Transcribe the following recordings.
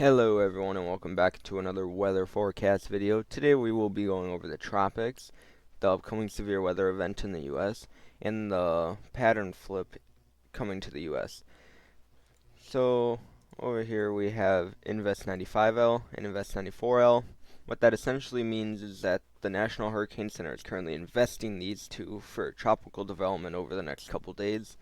Hello everyone and welcome back to another weather forecast video. Today we will be going over the tropics, the upcoming severe weather event in the US, and the pattern flip coming to the US. So over here we have Invest 95L and Invest 94L. What that essentially means is that the National Hurricane Center is currently investing these two for tropical development over the next couple days.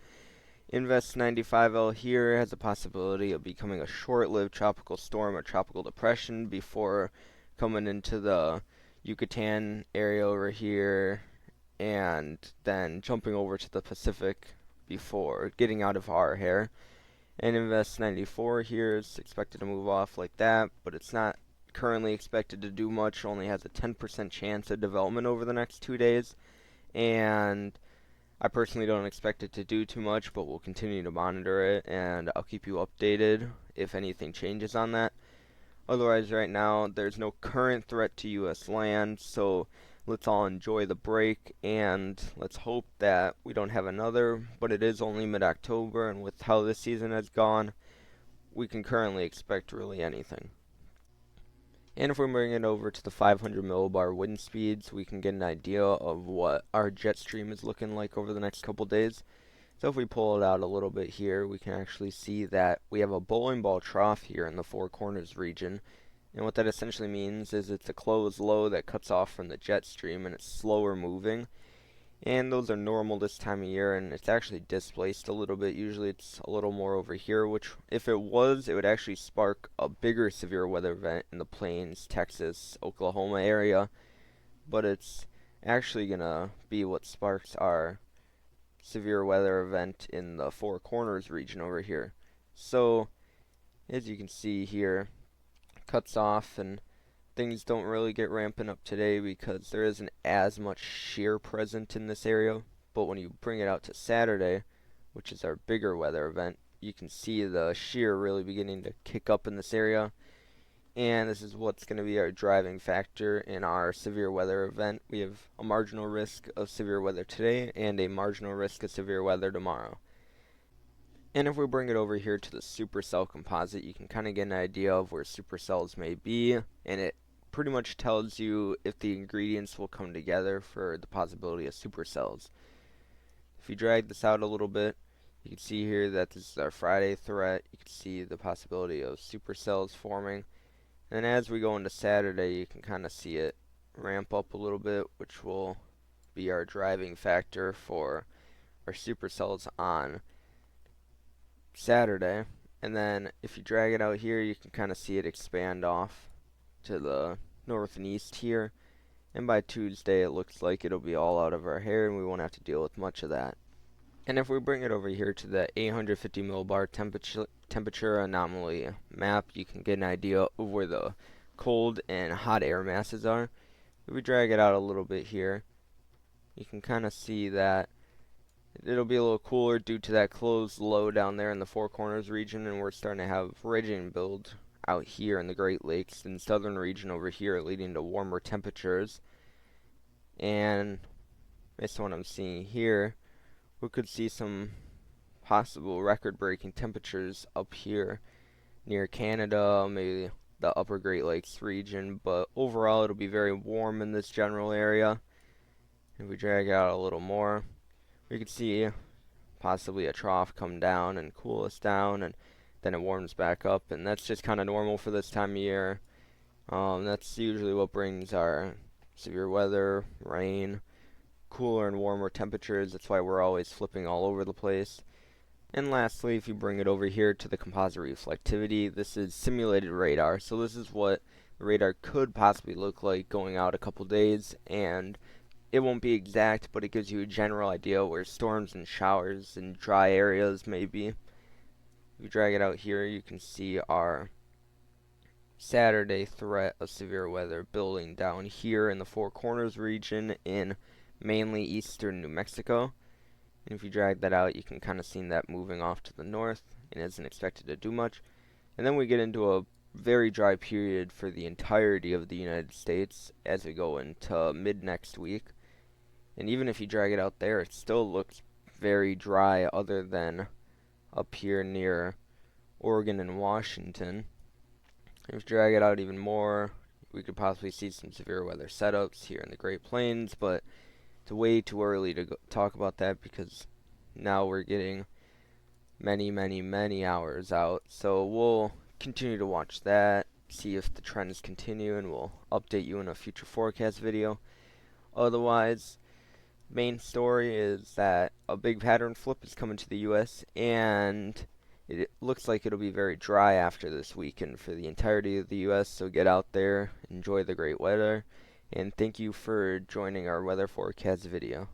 Invest 95L here has a possibility of becoming a short-lived tropical storm or tropical depression before coming into the Yucatan area over here and then jumping over to the Pacific before getting out of our hair. And Invest 94 here is expected to move off like that, but it's not currently expected to do much, only has a 10% chance of development over the next 2 days. And I personally don't expect it to do too much, but we'll continue to monitor it, and I'll keep you updated if anything changes on that. Otherwise, right now, there's no current threat to U.S. land, so let's all enjoy the break, and let's hope that we don't have another, but it is only mid-October, and with how this season has gone, we can currently expect really anything. And if we bring it over to the 500 millibar wind speeds, we can get an idea of what our jet stream is looking like over the next couple days. So if we pull it out a little bit here, we can actually see that we have a bowling ball trough here in the Four Corners region. And what that essentially means is it's a closed low that cuts off from the jet stream and it's slower moving. And those are normal this time of year, and it's actually displaced a little bit. Usually it's a little more over here, which if it was, it would actually spark a bigger severe weather event in the Plains, Texas, Oklahoma area. But it's actually going to be what sparks our severe weather event in the Four Corners region over here. So, as you can see here, cuts off and things don't really get ramping up today because there isn't as much shear present in this area. But when you bring it out to Saturday, which is our bigger weather event, you can see the shear really beginning to kick up in this area. And this is what's going to be our driving factor in our severe weather event. We have a marginal risk of severe weather today and a marginal risk of severe weather tomorrow. And if we bring it over here to the supercell composite, you can kind of get an idea of where supercells may be, and it pretty much tells you if the ingredients will come together for the possibility of supercells. If you drag this out a little bit, you can see here that this is our Friday threat. You can see the possibility of supercells forming. And as we go into Saturday, you can kind of see it ramp up a little bit, which will be our driving factor for our supercells on Saturday. And then if you drag it out here, you can kind of see it expand off to the north and east here. And by Tuesday, it looks like it'll be all out of our hair, and we won't have to deal with much of that. And if we bring it over here to the 850 millibar temperature anomaly map, you can get an idea of where the cold and hot air masses are. If we drag it out a little bit here, you can kind of see that it'll be a little cooler due to that closed low down there in the Four Corners region, and we're starting to have ridging build out here in the Great Lakes and southern region over here, leading to warmer temperatures. And based on what I'm seeing here, we could see some possible record-breaking temperatures up here near Canada, maybe the upper Great Lakes region, but overall it'll be very warm in this general area. If we drag out a little more, we could see possibly a trough come down and cool us down, and then it warms back up, and that's just kind of normal for this time of year. That's usually what brings our severe weather, rain, cooler and warmer temperatures. That's why we're always flipping all over the place. And lastly, if you bring it over here to the composite reflectivity, this is simulated radar. So this is what the radar could possibly look like going out a couple days, and it won't be exact, but it gives you a general idea where storms and showers and dry areas may be. If you drag it out here, you can see our Saturday threat of severe weather building down here in the Four Corners region in mainly eastern New Mexico. And if you drag that out, you can kind of see that moving off to the north and isn't expected to do much. And then we get into a very dry period for the entirety of the United States as we go into mid next week. And even if you drag it out there, it still looks very dry other than up here near Oregon and Washington. If we drag it out even more, we could possibly see some severe weather setups here in the Great Plains, but it's way too early to talk about that because now we're getting many hours out. So we'll continue to watch that, see if the trends continue, and we'll update you in a future forecast video. Otherwise, main story is that a big pattern flip is coming to the US, and it looks like it'll be very dry after this weekend for the entirety of the US, so get out there, enjoy the great weather, and thank you for joining our weather forecast video.